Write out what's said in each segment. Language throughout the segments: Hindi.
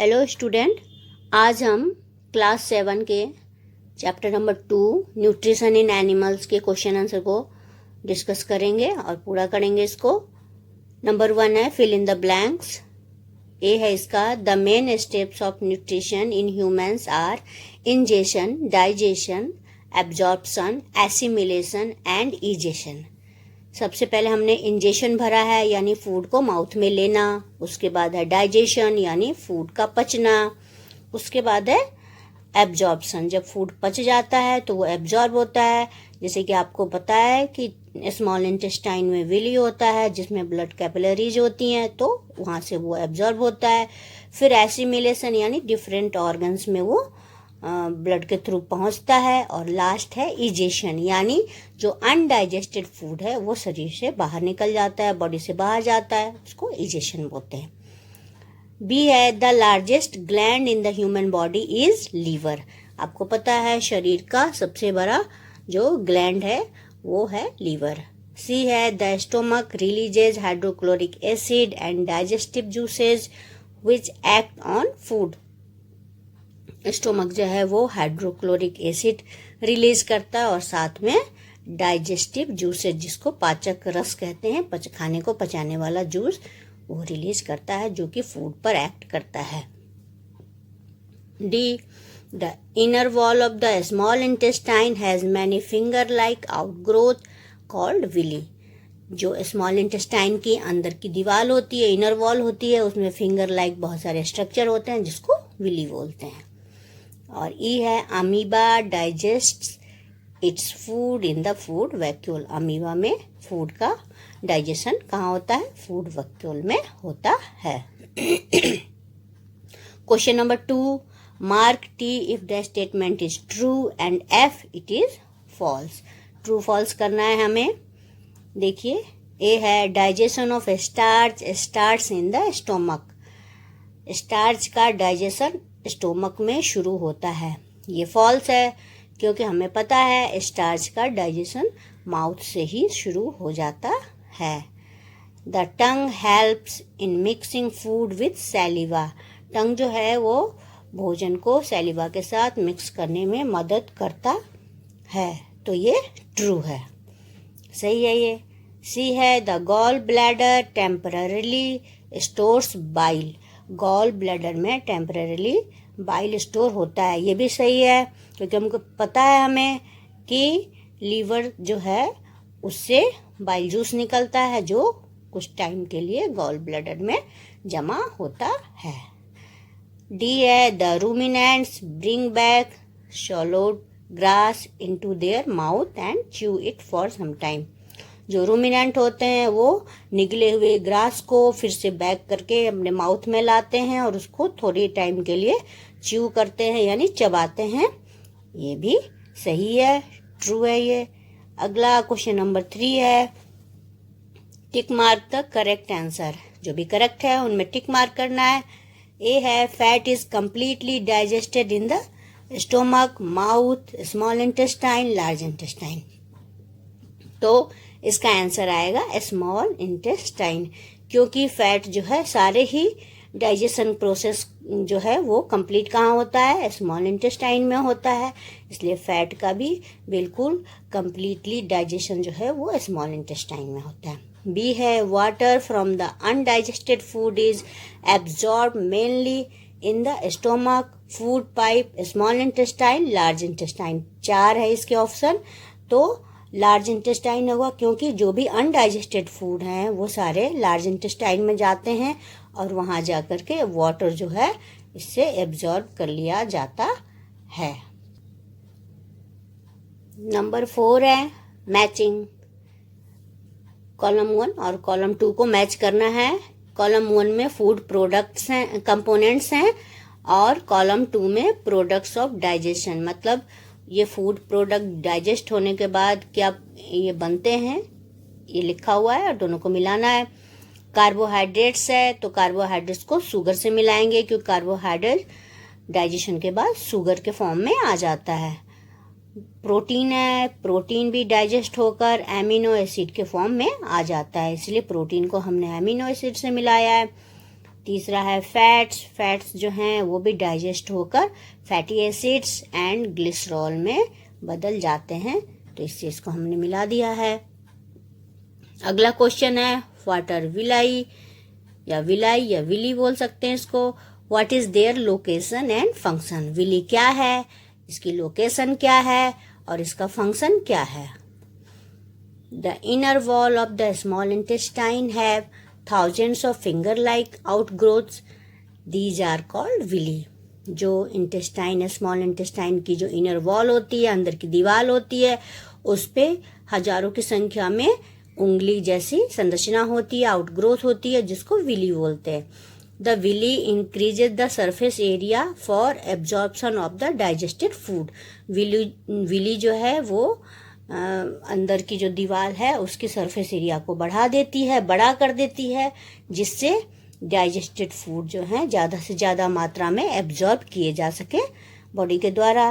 हेलो स्टूडेंट, आज हम क्लास 7 के chapter number 2 nutrition in animals के क्वेश्चन आंसर को डिस्कस करेंगे और पूरा करेंगे इसको। नंबर 1 है fill in the blanks. A है इसका the main steps of nutrition in humans are ingestion, digestion, absorption, assimilation and egestion. सबसे पहले हमने इंजेशन भरा है यानी फूड को माउथ में लेना, उसके बाद है डाइजेशन यानी फूड का पचना, उसके बाद है एब्जॉर्प्शन। जब फूड पच जाता है तो वो एब्जॉर्ब होता है। जैसे कि आपको पता है कि स्मॉल इंटेस्टाइन में विली होता है जिसमें ब्लड कैपिलरीज होती हैं, तो वहाँ से वो एब्जॉर्ब होता है। फिर एसिमिलेशन यानी डिफरेंट ऑर्गन्स में वो ब्लड के थ्रू पहुंचता है। और लास्ट है इजेशन यानी जो अनडाइजेस्टेड फूड है वो शरीर से बाहर निकल जाता है, बॉडी से बाहर जाता है, उसको इजेशन बोलते हैं। बी है the largest gland in the human body is liver. आपको पता है शरीर का सबसे बड़ा जो ग्लैंड है वो है लीवर। सी है the stomach releases hydrochloric acid and digestive juices which act on food. Stomach जो है वो हाइड्रोक्लोरिक एसिड रिलीज करता है और साथ में डाइजेस्टिव जूसेस जिसको पाचक रस कहते हैं, खाने को पचाने वाला जूस वो रिलीज करता है जो कि फूड पर एक्ट करता है। D the inner wall of the small intestine has many finger like outgrowth called villi. जो स्मॉल इंटेस्टाइन की अंदर की दीवार होती है, इनर वॉल होती है, उसमें फिंगर लाइक बहुत सारे स्ट्रक्चर होते हैं जिसको विली बोलते हैं। और ई है amoeba digests its food in the food vacuole. Amoeba में फूड का डाइजेशन कहाँ होता है? फूड वैक्यूल में होता है। Question number 2, mark T if the statement is true and F it is false. True false करना है हमें। देखिए, ए है digestion of starch starts in the stomach. Starch का डाइजेशन स्टोमक में शुरू होता है। ये फॉल्स है क्योंकि हमें पता है स्टार्च का डाइजेशन माउथ से ही शुरू हो जाता है। The tongue helps in mixing food with saliva. Tongue जो है वो भोजन को सैलिवा के साथ मिक्स करने में मदद करता है, तो ये ट्रू है, सही है ये। सी है the gall bladder temporarily stores bile. Gall bladder में टेम्पररीली बाइल स्टोर होता है, ये भी सही है क्योंकि हमको पता है हमें कि लीवर जो है उससे बाइल जूस निकलता है जो कुछ टाइम के लिए गॉल ब्लैडर में जमा होता है। डी है the ruminants bring back swallowed grass into their mouth and chew it for some time. जो रूमिनेंट होते हैं वो निगले हुए ग्रास को फिर से बैक करके अपने माउथ में लाते हैं और उसको थोड़ी टाइम के लिए च्यू करते हैं यानी चबाते हैं, ये भी सही है, ट्रू है ये। अगला क्वेश्चन नंबर 3 है tick mark the correct answer. जो भी करेक्ट है उनमें टिक मार्क करना है। ए है fat is completely digested in the stomach, mouth, small intestine, large intestine. तो इसका आंसर आएगा स्मॉल इंटेस्टाइन क्योंकि फैट जो है सारे ही डाइजेशन प्रोसेस जो है वो कंप्लीट कहाँ होता है? स्मॉल इंटेस्टाइन में होता है, इसलिए फैट का भी बिल्कुल कंप्लीटली डाइजेशन जो है वो स्मॉल इंटेस्टाइन में होता है। बी है water from the undigested food is absorb mainly in the stomach, food pipe, small intestine, large intestine. 4 है इसके ऑप्शन, तो लार्ज इंटेस्टाइन होगा क्योंकि जो भी अनडाइजेस्टेड फूड हैं वो सारे लार्ज इंटेस्टाइन में जाते हैं और वहाँ जा कर के वाटर जो है इससे एब्जॉर्ब कर लिया जाता है। नंबर 4 है मैचिंग। कॉलम 1 और कॉलम 2 को मैच करना है। कॉलम 1 में फूड प्रोडक्ट्स हैं, कंपोनेंट्स हैं, और कॉलम 2 में प्रोडक्ट्स ऑफ डाइजेशन, मतलब ये फूड प्रोडक्ट डाइजेस्ट होने के बाद क्या ये बनते हैं, ये लिखा हुआ है और दोनों को मिलाना है। कार्बोहाइड्रेट्स है तो कार्बोहाइड्रेट्स को शुगर से मिलाएंगे क्योंकि कार्बोहाइड्रेट डाइजेशन के बाद शुगर के फॉर्म में आ जाता है। प्रोटीन है, प्रोटीन भी डाइजेस्ट होकर एमिनो एसिड के फॉर्म में आ जाता है, इसलिए प्रोटीन को हमने एमिनो एसिड से मिलाया है। तीसरा है फैट्स। फैट्स जो हैं वो भी डाइजेस्ट होकर फैटी एसिड्स एंड ग्लिसरॉल में बदल जाते हैं। तो इस चीज को हमने मिला दिया है। अगला क्वेश्चन है व्हाट आर विलाई या विली बोल सकते हैं इसको। What is their location and function. Villi क्या है, इसकी लोकेशन क्या है और इसका फंक्शन क्या है। The inner wall of the small intestine have thousands of finger like outgrowths. These are called villi. जो इंटेस्टाइन है, स्मॉल इंटेस्टाइन की जो इनर वॉल होती है, अंदर की दीवार होती है, उस पे हजारों की संख्या में उंगली जैसी संरचना होती है, आउटग्रोथ होती है, जिसको विली बोलते हैं। The villi increases the surface area for absorption of the digested food. Villi जो है वो अंदर की जो दीवार है उसकी सरफेस एरिया को बढ़ा देती है, बड़ा कर देती है, जिससे डाइजेस्टेड फूड जो है ज़्यादा से ज़्यादा मात्रा में एब्जॉर्ब किए जा सके बॉडी के द्वारा।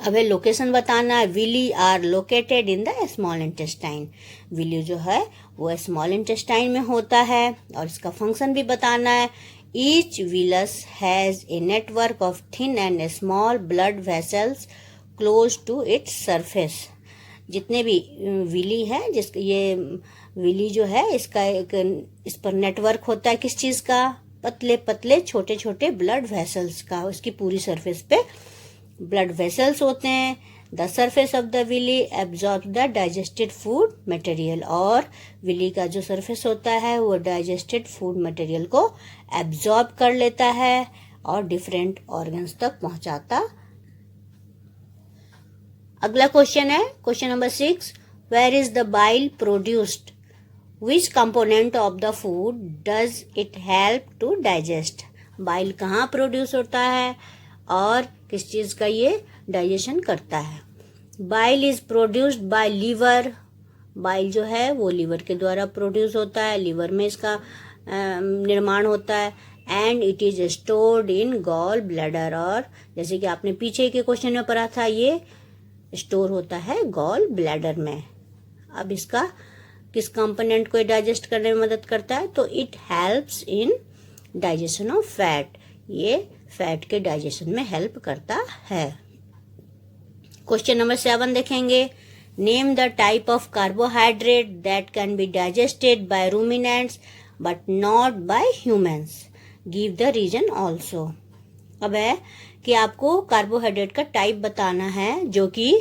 अब लोकेशन बताना है। Villi are located in the small intestine. Villi जो है वो स्मॉल इंटेस्टाइन में होता है और इसका फंक्शन भी बताना है। Each villus has a network of thin and small blood vessels close to its surface. जितने भी विली है, ये विली जो है इसका एक इस पर नेटवर्क होता है किस चीज का, पतले पतले छोटे छोटे ब्लड वेसल्स का। उसकी पूरी सरफेस पे ब्लड वेसल्स होते हैं। The surface of the villi absorb the digested food material. और विली का जो सरफेस होता है वो डाइजेस्टेड फूड मटेरियल को एब्जॉर्ब कर लेता है और डिफरेंट ऑर्गन्स तक पहुंचाता। अगला क्वेश्चन है question number 6। Where is the bile produced. Which component of the food does it help to digest. Bile कहाँ प्रोड्यूस होता है और किस चीज का ये डाइजेशन करता है। Bile is produced by liver. Bile जो है वो लीवर के द्वारा प्रोड्यूस होता है, लीवर में इसका निर्माण होता है। And it is stored in gall bladder. और जैसे कि आपने पीछे के क्वेश्चन में पढ़ा था, ये स्टोर होता है गॉल ब्लैडर में। अब इसका किस कंपोनेंट को डाइजेस्ट करने में मदद करता है, तो it helps in digestion of fat. ये फैट के डाइजेशन में हेल्प करता है। क्वेश्चन नंबर 7 देखेंगे। Name the type of carbohydrate that can be digested by ruminants but not by humans. Give the reason also. अब है कि आपको कार्बोहाइड्रेट का टाइप बताना है जो कि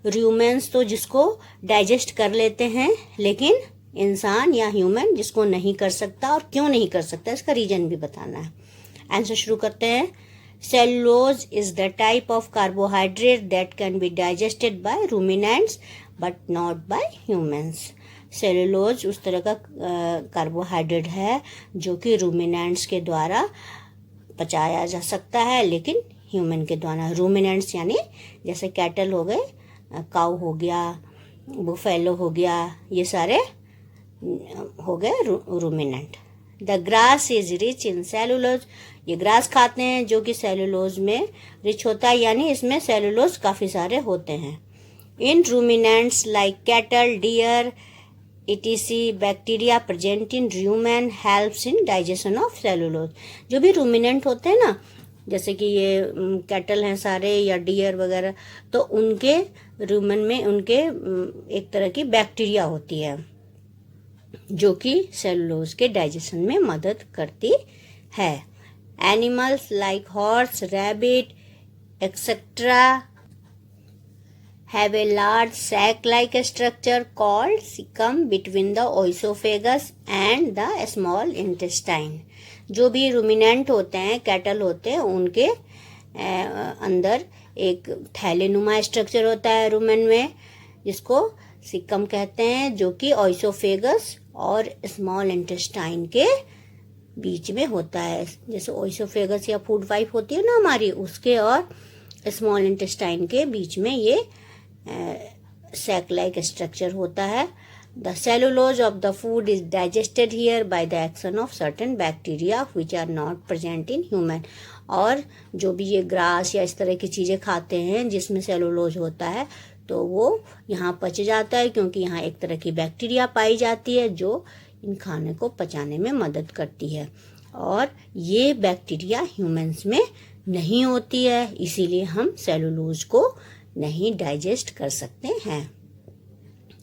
र्यूमेंस तो जिसको डाइजेस्ट कर लेते हैं, लेकिन इंसान या ह्यूमन जिसको नहीं कर सकता, और क्यों नहीं कर सकता इसका रीजन भी बताना है। आंसर शुरू करते हैं। Cellulose is the type of carbohydrate that can be digested by ruminants but not by humans. Cellulose उस तरह का कार्बोहाइड्रेट है जो कि रूमिनेंट्स के द्वारा पचाया जा सकता है, लेकिन ह्यूमन के द्वारा। रूमिनेंट्स यानी जैसे कैटल हो गए, काऊ हो गया, बुफेलो हो गया, ये सारे हो गए ruminant. The grass is rich in cellulose. ये ग्रास खाते हैं जो कि सेलुलोज में रिच होता है, यानी इसमें सेलुलोज काफी सारे होते हैं। In ruminants like cattle, deer etc bacteria present in rumen helps in digestion of cellulose. जो भी रूमिनेंट होते हैं ना, जैसे कि ये कैटल हैं सारे या डियर वगैरह, तो उनके रूमेन में उनके एक तरह की बैक्टीरिया होती है जो कि सेलुलोज के डाइजेशन में मदद करती है। Animals like horse, rabbit etcetera have a large sac-like structure called cecum between the oesophagus and the small intestine. जो भी रूमिनेंट होते हैं, कैटल होते हैं, उनके अंदर एक थैलेनुमा स्ट्रक्चर होता है रूमेन में, जिसको सिकम कहते हैं, जो कि ओइसोफेगस और स्मॉल इंटेस्टाइन के बीच में होता है। जैसे ओइसोफेगस या फूड पाइप होती है ना हमारी, उसके और स्मॉल इंटेस्टाइन के बीच में ये sac like structure होता है। The cellulose of the food is digested here by the action of certain bacteria which are not present in human. और जो भी ये ग्रास या इस तरह की चीजें खाते हैं जिसमें सेलुलोज होता है, तो वो यहाँ पच जाता है, क्योंकि यहाँ एक तरह की बैक्टीरिया पाई जाती है जो इन खाने को पचाने में मदद करती है। और ये बैक्टीरिया ह्यूमंस में नहीं होती है, इसीलिए हम सेलुलोज को नहीं डाइजेस्ट कर सकते हैं।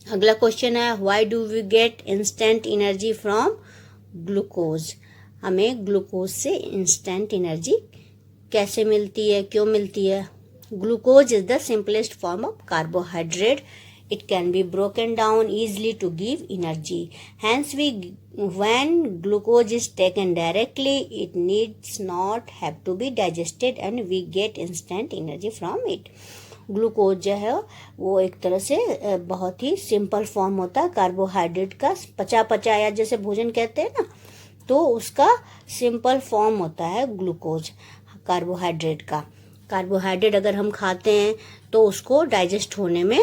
अगला क्वेश्चन है, why do we get instant energy from glucose. हमें ग्लूकोज से इंस्टेंट एनर्जी कैसे मिलती है, क्यों मिलती है? Glucose is the simplest form of carbohydrate. It can be broken down easily to give energy. Hence, when glucose is taken directly, it needs not have to be digested and we get instant energy from it. Glucose जो है वो एक तरह से बहुत ही सिंपल फॉर्म होता है कार्बोहाइड्रेट का, पचा पचाया जैसे भोजन कहते हैं ना, तो उसका सिंपल फॉर्म होता है ग्लूकोज कार्बोहाइड्रेट का। कार्बोहाइड्रेट अगर हम खाते हैं तो उसको डाइजेस्ट होने में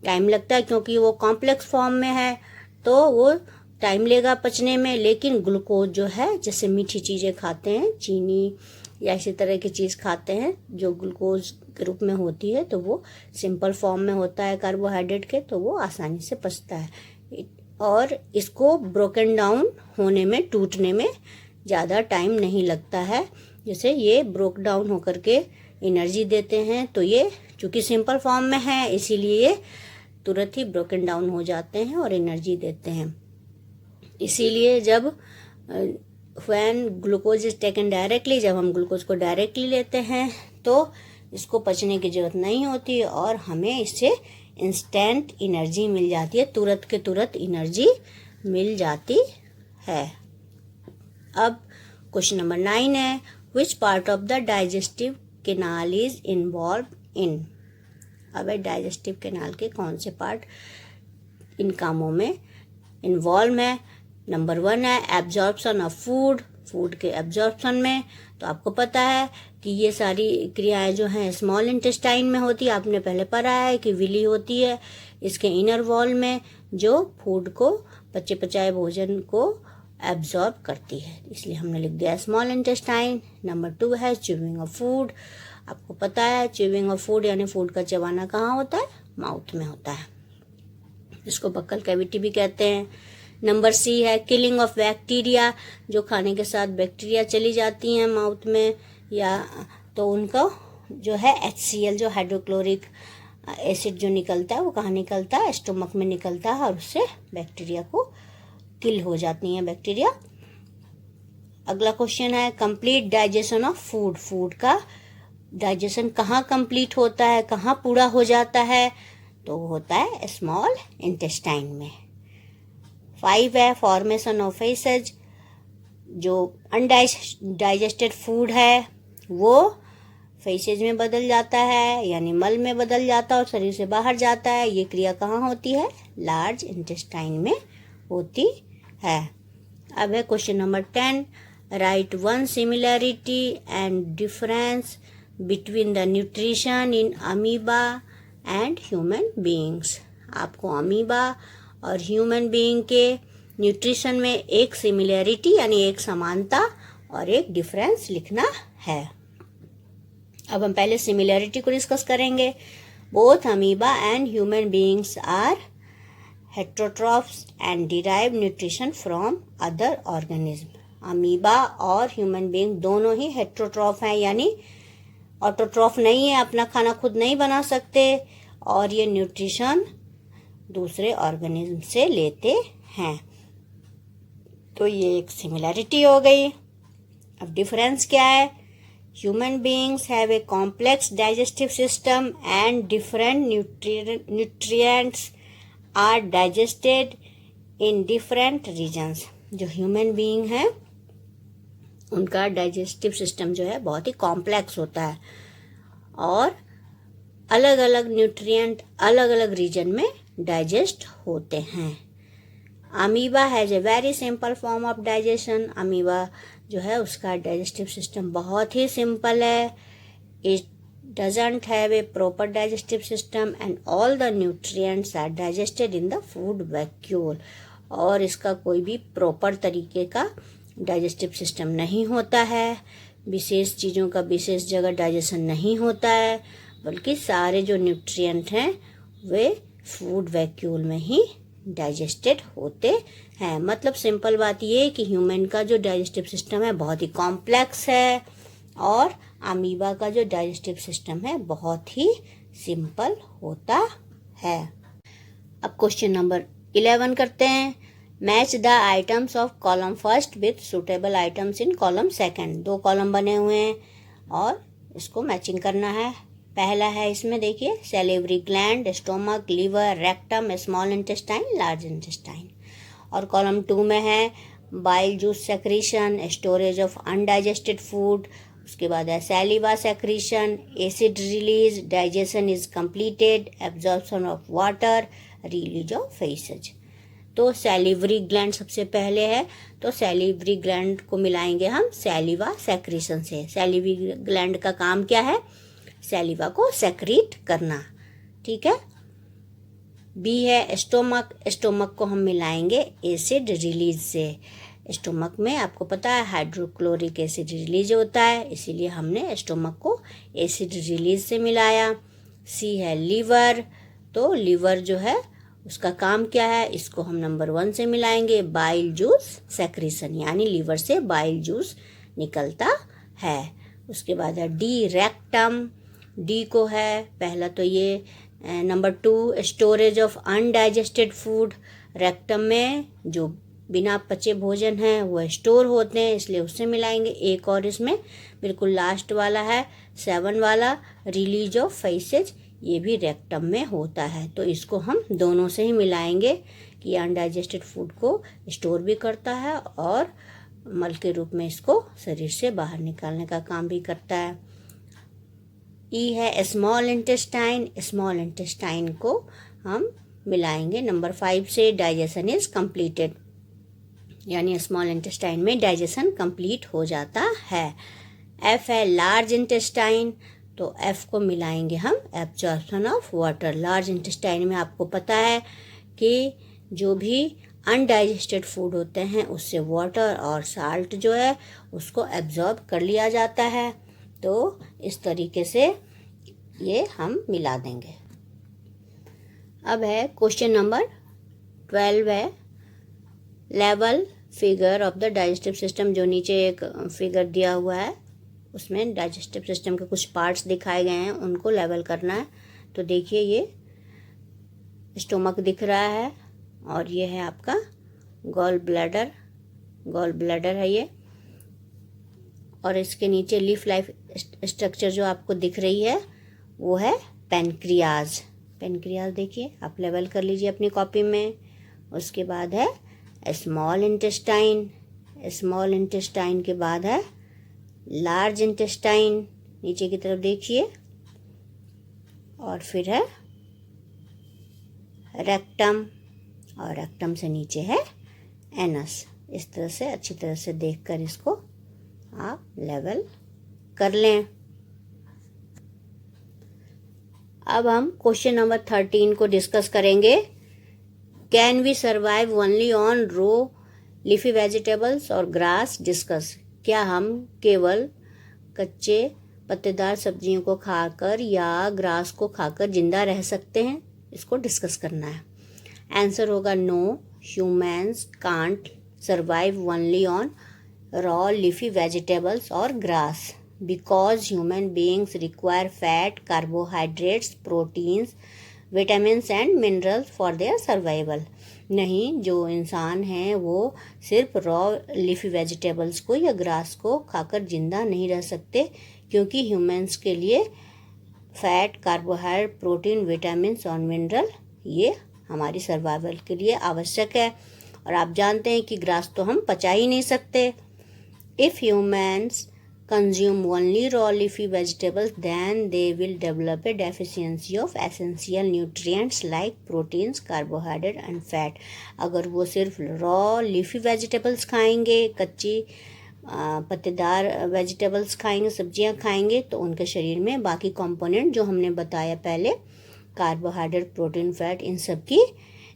टाइम लगता है, क्योंकि वो कॉम्प्लेक्स फॉर्म में है तो वो टाइम लेगा पचने में। लेकिन ग्लूकोज जो है, जैसे मीठी चीज़ें खाते हैं, चीनी या इसी तरह की चीज़ खाते हैं जो ग्लूकोज के रूप में होती है, तो वो सिंपल फॉर्म में होता है कार्बोहाइड्रेट के, तो वो आसानी से पचता है और इसको ब्रोकन डाउन होने में, टूटने में ज़्यादा टाइम नहीं लगता है। जैसे ये ब्रोक डाउन होकर के एनर्जी देते हैं, तो ये चूँकि सिंपल फॉर्म में है इसीलिए ये तुरंत ही ब्रोकन डाउन हो जाते हैं और एनर्जी देते हैं। इसीलिए जब when glucose is taken directly, जब हम ग्लूकोज को डायरेक्टली लेते हैं तो इसको पचने की ज़रूरत नहीं होती और हमें इससे इंस्टेंट एनर्जी मिल जाती है, तुरंत के तुरंत एनर्जी मिल जाती है। अब क्वेश्चन नंबर 9 है, which part of the digestive canal is involve in. अब डाइजेस्टिव कैनाल के कौन से पार्ट इन कामों में इन्वॉल्व है? नंबर 1 है एब्जॉर्प्शन ऑफ फूड, फूड के एब्जॉर्प्शन में। तो आपको पता है कि ये सारी क्रियाएं जो हैं स्मॉल इंटेस्टाइन में होती है। आपने पहले पढ़ा है कि विली होती है इसके इनर वॉल में, जो फूड को, पचे पचाए भोजन को एब्जॉर्ब करती है, इसलिए हमने लिख दिया स्मॉल इंटेस्टाइन। नंबर 2 है च्यूइंग ऑफ फूड। आपको पता है च्यूइंग ऑफ फूड यानी फूड का चबाना कहाँ होता है? माउथ में होता है, इसको बक्कल कैविटी भी कहते हैं। नंबर C है किलिंग ऑफ बैक्टीरिया, जो खाने के साथ बैक्टीरिया चली जाती हैं माउथ में, या तो उनका जो है HCl जो हाइड्रोक्लोरिक एसिड जो निकलता है वो कहाँ निकलता है? स्टोमक में निकलता है और उससे बैक्टीरिया को किल हो जाती हैं बैक्टीरिया। अगला क्वेश्चन है complete digestion of food. Food का डाइजेशन कहाँ कंप्लीट होता है, कहाँ पूरा हो जाता है? तो होता है स्मॉल इंटेस्टाइन में। 5 है फॉर्मेशन ऑफ फेसेज। जो अनडाइजेस्टेड फूड है वो फेसेज में बदल जाता है, यानी मल में बदल जाता है और शरीर से बाहर जाता है। ये क्रिया कहाँ होती है? लार्ज इंटेस्टाइन में होती है। अब है question number 10, right 1 similarity and difference between the nutrition in amoeba and human beings. आपको अमीबा और ह्यूमन बीइंग के न्यूट्रिशन में एक सिमिलैरिटी यानी एक समानता और एक डिफरेंस लिखना है। अब हम पहले सिमिलैरिटी को डिस्कस करेंगे। Both amoeba and human beings are heterotrophs and derive nutrition from other organism. Amoeba और ह्यूमन बीइंग दोनों ही हेट्रोट्रॉफ हैं, यानी ऑटोट्रॉफ नहीं है, अपना खाना खुद नहीं बना सकते और ये न्यूट्रिशन दूसरे ऑर्गेनिज्म से लेते हैं। तो ये एक सिमिलैरिटी हो गई। अब डिफरेंस क्या है? Human beings have a complex digestive system and different nutrients are digested in different regions. जो ह्यूमन बीइंग है उनका डाइजेस्टिव सिस्टम जो है बहुत ही कॉम्प्लेक्स होता है और अलग अलग न्यूट्रिएंट अलग अलग रीजन में डाइजेस्ट होते हैं। Amoeba has a very simple form of digestion. Amoeba जो है उसका डाइजेस्टिव सिस्टम बहुत ही सिंपल है। It doesn't have a proper digestive system and all the nutrients are digested in the food vacuole. और इसका कोई भी प्रॉपर तरीके का डाइजेस्टिव सिस्टम नहीं होता है, विशेष चीज़ों का विशेष जगह डाइजेशन नहीं होता है, बल्कि सारे जो न्यूट्रिएंट हैं वे फूड वैक्यूल में ही डाइजेस्टेड होते हैं। मतलब सिंपल बात ये है कि ह्यूमन का जो डाइजेस्टिव सिस्टम है बहुत ही कॉम्प्लेक्स है और अमीबा का जो डाइजेस्टिव सिस्टम है बहुत ही सिंपल होता है। अब क्वेश्चन नंबर 11 करते हैं। Match the items of column first with suitable items in column second. 2 column बने हुए हैं और इसको मैचिंग करना है। पहला है इसमें देखिए salivary gland, stomach, liver, rectum, small intestine, large intestine. और कॉलम 2 में है bile juice secretion, storage of undigested food, उसके बाद है saliva secretion, acid release, digestion is completed, absorption of water, release of faeces. तो सैलिवरी ग्लैंड सबसे पहले है, तो सैलिवरी ग्लैंड को मिलाएंगे हम सैलिवा सेक्रीशन से। सैलिवरी ग्लैंड का काम क्या है? सैलिवा को सेक्रीट करना, ठीक है। बी है स्टोमक। स्टोमक को हम मिलाएंगे एसिड रिलीज से। स्टोमक में आपको पता है हाइड्रोक्लोरिक एसिड रिलीज होता है, इसीलिए हमने स्टोमक को एसिड रिलीज से मिलाया। सी है लीवर। तो लीवर जो है उसका काम क्या है? इसको हम नंबर 1 से मिलाएंगे बाइल जूस सेक्रीशन, यानी लीवर से बाइल जूस निकलता है। उसके बाद है डी रेक्टम। डी को है पहला तो ये number 2 storage of undigested food. Rectum में जो बिना पचे भोजन हैं वो स्टोर होते हैं, इसलिए उससे मिलाएंगे। एक और इसमें बिल्कुल लास्ट वाला है 7 वाला रिलीज ऑफ फेसेज, ये भी रेक्टम में होता है। तो इसको हम दोनों से ही मिलाएंगे कि अनडाइजेस्टेड फूड को स्टोर भी करता है और मल के रूप में इसको शरीर से बाहर निकालने का काम भी करता है। ई है स्मॉल इंटेस्टाइन। स्मॉल इंटेस्टाइन को हम मिलाएंगे नंबर 5 से, डाइजेशन इज कंप्लीटेड, यानी स्मॉल इंटेस्टाइन में डाइजेशन कंप्लीट हो जाता है। एफ है लार्ज इंटेस्टाइन। तो एफ को मिलाएंगे हम absorption of water. Large intestine में आपको पता है कि जो भी अनडाइजेस्टेड फूड होते हैं उससे वाटर और साल्ट जो है उसको एब्जॉर्ब कर लिया जाता है। तो इस तरीके से ये हम मिला देंगे। अब है क्वेश्चन नंबर 12 है level figure of the digestive system. जो नीचे एक फिगर दिया हुआ है उसमें डाइजेस्टिव सिस्टम के कुछ पार्ट्स दिखाए गए हैं, उनको लेवल करना है। तो देखिए ये स्टोमक दिख रहा है और ये है आपका गॉल ब्लैडर। गॉल ब्लैडर है ये, और इसके नीचे लीफ लाइफ स्ट्रक्चर जो आपको दिख रही है वो है पेनक्रियाज। पेनक्रियाज देखिए आप लेवल कर लीजिए अपनी कॉपी में। उसके बाद है स्मॉल इंटेस्टाइन। स्मॉल इंटेस्टाइन के बाद है लार्ज इंटेस्टाइन, नीचे की तरफ देखिए, और फिर है रेक्टम, और रेक्टम से नीचे है एनस। इस तरह से अच्छी तरह से देखकर इसको आप लेवल कर लें। अब हम क्वेश्चन नंबर 13 को डिस्कस करेंगे। Can we survive only on raw leafy vegetables और ग्रास? डिस्कस। क्या हम केवल कच्चे पत्तेदार सब्जियों को खाकर या ग्रास को खाकर जिंदा रह सकते हैं? इसको डिस्कस करना है। आंसर होगा no, humans can't survive only on raw leafy vegetables और grass because human beings require fat, carbohydrates, proteins, vitamins and minerals for their survival. नहीं, जो इंसान हैं वो सिर्फ रॉ लीफी वेजिटेबल्स को या ग्रास को खाकर जिंदा नहीं रह सकते, क्योंकि ह्यूमंस के लिए फैट, कार्बोहाइड्रेट, प्रोटीन, विटामिन्स और मिनरल ये हमारी सर्वाइवल के लिए आवश्यक है। और आप जानते हैं कि ग्रास तो हम पचा ही नहीं सकते। If humans consume only raw leafy vegetables, then they will develop a deficiency of essential nutrients like proteins, carbohydrate and fat. अगर वो सिर्फ raw leafy vegetables खाएंगे, कच्ची पत्तेदार वेजिटेबल्स खाएंगे, सब्जियां खाएंगे, तो उनके शरीर में बाकी कंपोनेंट जो हमने बताया पहले, कार्बोहाइड्रेट, प्रोटीन, फैट, इन सब की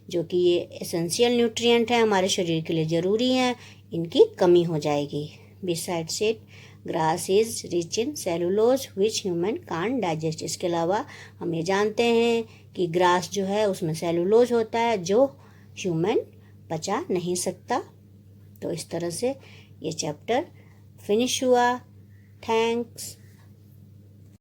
जो कि ये एसेंशियल न्यूट्रिएंट है हमारे शरीर के लिए ज़रूरी हैं, इनकी कमी हो जाएगी। Besides it grass is rich in cellulose which human can't digest. इसके अलावा हम ये जानते हैं कि ग्रास जो है उसमें सेलुलोज होता है जो ह्यूमन पचा नहीं सकता। तो इस तरह से ये चैप्टर फिनिश हुआ। थैंक्स।